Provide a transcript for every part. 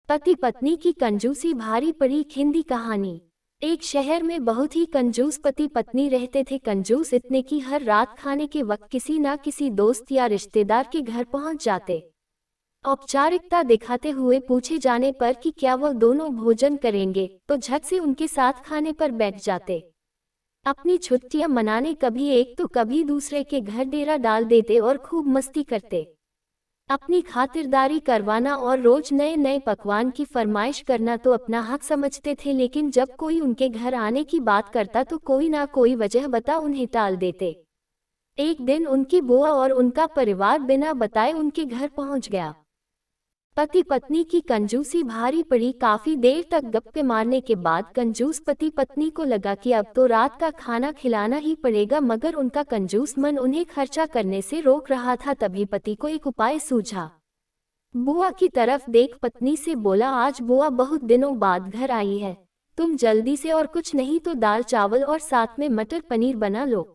पति पत्नी की कंजूसी भारी पड़ी। हिंदी कहानी। एक शहर में बहुत ही कंजूस पति पत्नी रहते थे। कंजूस इतने कि हर रात खाने के वक्त किसी ना किसी दोस्त या रिश्तेदार के घर पहुंच जाते। औपचारिकता दिखाते हुए पूछे जाने पर कि क्या वह दोनों भोजन करेंगे तो झट से उनके साथ खाने पर बैठ जाते। अपनी छुट्टियां मनाने कभी एक तो कभी दूसरे के घर डेरा डाल देते और खूब मस्ती करते। अपनी खातिरदारी करवाना और रोज नए नए पकवान की फरमाइश करना तो अपना हक समझते थे, लेकिन जब कोई उनके घर आने की बात करता तो कोई ना कोई वजह बता उन्हें टाल देते। एक दिन उनकी बुआ और उनका परिवार बिना बताए उनके घर पहुंच गया। पति पत्नी की कंजूसी भारी पड़ी। काफी देर तक गप्पे मारने के बाद कंजूस पति पत्नी को लगा कि अब तो रात का खाना खिलाना ही पड़ेगा, मगर उनका कंजूस मन उन्हें खर्चा करने से रोक रहा था। तभी पति को एक उपाय सूझा। बुआ की तरफ देख पत्नी से बोला, आज बुआ बहुत दिनों बाद घर आई है, तुम जल्दी से और कुछ नहीं तो दाल चावल और साथ में मटर पनीर बना लो।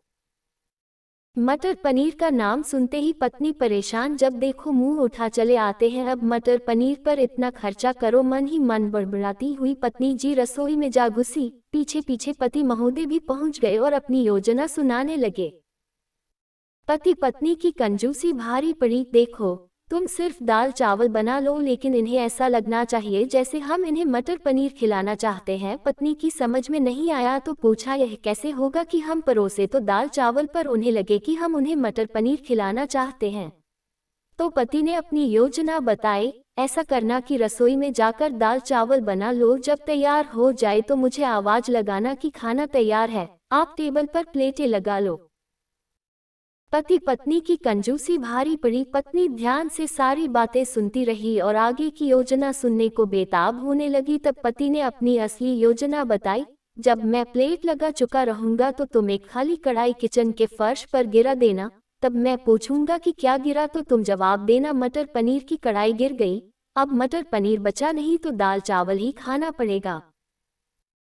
मटर पनीर का नाम सुनते ही पत्नी परेशान, जब देखो मुंह उठा चले आते हैं, अब मटर पनीर पर इतना खर्चा करो। मन ही मन बड़बड़ाती हुई पत्नी जी रसोई में जा घुसी। पीछे पीछे पति महोदय भी पहुंच गए और अपनी योजना सुनाने लगे। पति पत्नी की कंजूसी भारी पड़ी। देखो, तुम सिर्फ दाल चावल बना लो, लेकिन इन्हें ऐसा लगना चाहिए जैसे हम इन्हें मटर पनीर खिलाना चाहते हैं। पत्नी की समझ में नहीं आया तो पूछा, यह कैसे होगा कि हम परोसे तो दाल चावल पर उन्हें लगे कि हम उन्हें मटर पनीर खिलाना चाहते हैं। तो पति ने अपनी योजना बताई, ऐसा करना कि रसोई में जाकर दाल चावल बना लो, जब तैयार हो जाए तो मुझे आवाज लगाना कि खाना तैयार है, आप टेबल पर प्लेटें लगा लो। पति पत्नी की कंजूसी भारी पड़ी। पत्नी ध्यान से सारी बातें सुनती रही और आगे की योजना सुनने को बेताब होने लगी। तब पति ने अपनी असली योजना बताई, जब मैं प्लेट लगा चुका रहूंगा तो तुम एक खाली कढ़ाई किचन के फर्श पर गिरा देना। तब मैं पूछूंगा कि क्या गिरा तो तुम जवाब देना, मटर पनीर की कढ़ाई गिर गई। अब मटर पनीर बचा नहीं तो दाल चावल ही खाना पड़ेगा।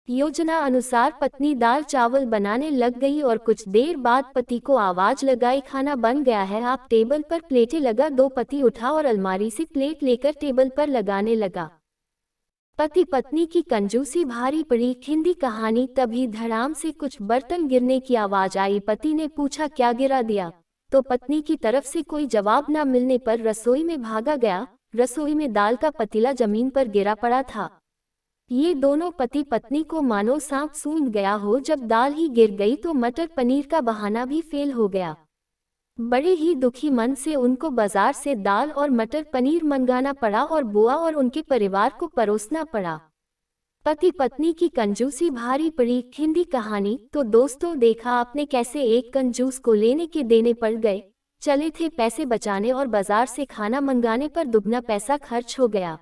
योजना अनुसार पत्नी दाल चावल बनाने लग गई और कुछ देर बाद पति को आवाज लगाई, खाना बन गया है, आप टेबल पर प्लेटें लगा दो। पति उठा और अलमारी से प्लेट लेकर टेबल पर लगाने लगा। पति पत्नी की कंजूसी भारी पड़ी। हिंदी कहानी। तभी धड़ाम से कुछ बर्तन गिरने की आवाज आई। पति ने पूछा, क्या गिरा दिया? तो पत्नी की तरफ से कोई जवाब न मिलने पर रसोई में भागा गया। रसोई में दाल का पतीला जमीन पर गिरा पड़ा था। ये दोनों पति पत्नी को मानो सांप सूंघ गया हो। जब दाल ही गिर गई तो मटर पनीर का बहाना भी फेल हो गया। बड़े ही दुखी मन से उनको बाजार से दाल और मटर पनीर मंगाना पड़ा और बुआ और उनके परिवार को परोसना पड़ा। पति पत्नी की कंजूसी भारी पड़ी। हिंदी कहानी। तो दोस्तों, देखा आपने कैसे एक कंजूस को लेने के देने पड़ गए। चले थे पैसे बचाने और बाजार से खाना मंगाने पर दुगना पैसा खर्च हो गया।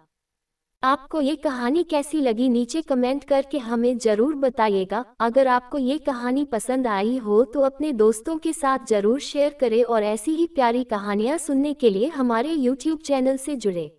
आपको ये कहानी कैसी लगी नीचे कमेंट करके हमें जरूर बताइएगा। अगर आपको ये कहानी पसंद आई हो तो अपने दोस्तों के साथ जरूर शेयर करें और ऐसी ही प्यारी कहानियाँ सुनने के लिए हमारे YouTube चैनल से जुड़े।